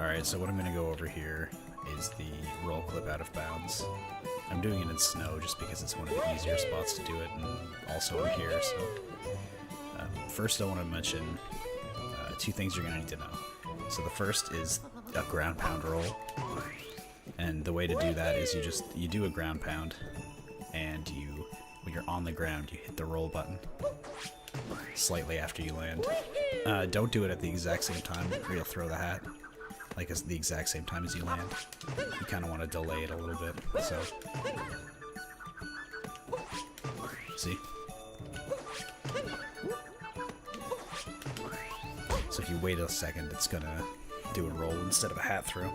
Alright, so what I'm going to go over here is the roll clip out of bounds. I'm doing it in snow just because it's one of the easier spots to do it, and also in here, so... first I want to mention two things you're going to need to know. So the first is a ground pound roll, and the way to do that is you do a ground pound, and when you're on the ground, you hit the roll button slightly after you land. Don't do it at the exact same time, or you'll throw the hat. Like it's the exact same time as you land. You kind of want to delay it a little bit, so... See? So if you wait a second, it's gonna do a roll instead of a hat throw.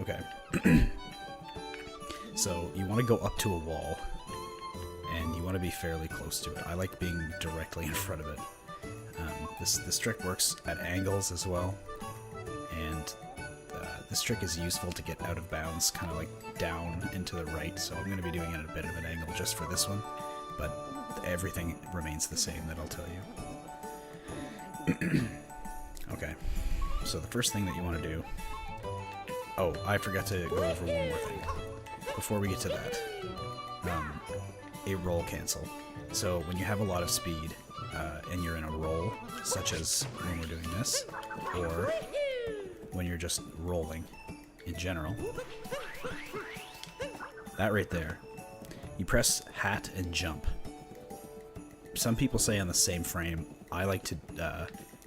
Okay. So you want to go up to a wall, and you want to be fairly close to it. I like being directly in front of it. This trick works at angles as well, and this trick is useful to get out of bounds, kind of like down into the right, so I'm going to be doing it at a bit of an angle just for this one, but everything remains the same that I'll tell you. Okay, so the first thing that you want to do... Oh, I forgot to go over one more thing. Before we get to that, a roll cancel. So when you have a lot of speed, and you're in a roll, such as when we're doing this, or when you're just rolling in general, that right there, you press hat and jump. Some people say on the same frame. I like to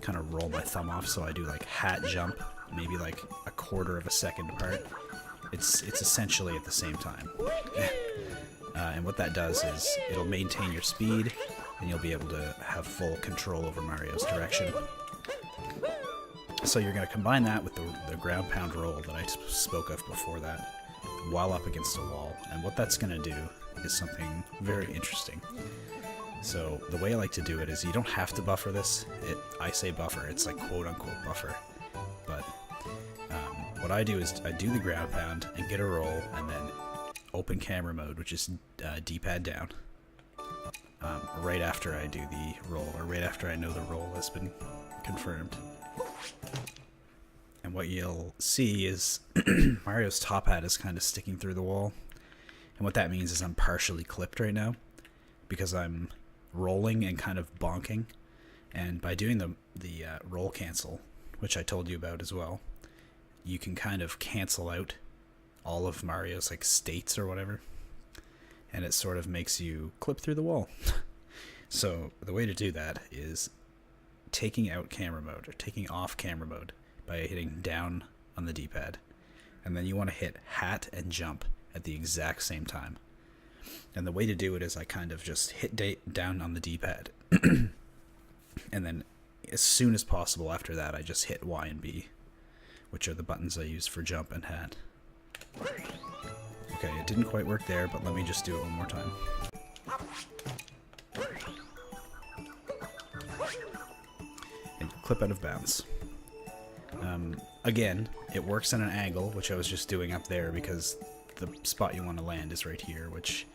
kind of roll my thumb off, so I do like hat jump, maybe like a quarter of a second apart. It's essentially at the same time. And what that does is it'll maintain your speed, and you'll be able to have full control over Mario's direction. So you're going to combine that with the ground pound roll that I spoke of before that, while up against a wall. And what that's going to do is something very interesting. So the way I like to do it is you don't have to buffer this. I say buffer, it's like quote-unquote buffer. But what I do is I do the ground pound and get a roll, and then open camera mode, which is D-pad down, right after I do the roll, or right after I know the roll has been confirmed. And what you'll see is Mario's top hat is kind of sticking through the wall. And what that means is I'm partially clipped right now because I'm rolling and kind of bonking. And by doing the roll cancel, which I told you about as well, you can kind of cancel out all of Mario's like states or whatever, and it sort of makes you clip through the wall. So the way to do that is taking out camera mode, or taking off camera mode, by hitting down on the D-pad, and then you want to hit hat and jump at the exact same time. And the way to do it is I kind of just hit down on the D-pad, and then as soon as possible after that I just hit Y and B, which are the buttons I use for jump and hat. Okay, it didn't quite work there, but let me just do it one more time. And clip out of bounds. Again, it works at an angle, which I was just doing up there because the spot you want to land is right here, which,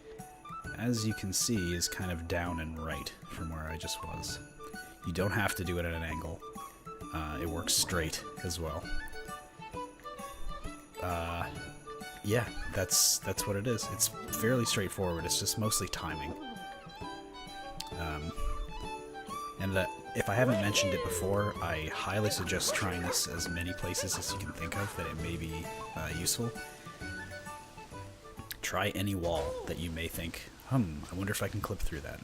as you can see, is kind of down and right from where I just was. You don't have to do it at an angle. It works straight as well. Yeah, that's what it is. It's fairly straightforward. It's just mostly timing. And if I haven't mentioned it before, I highly suggest trying this as many places as you can think of that it may be useful. Try any wall that you may think, I wonder if I can clip through that.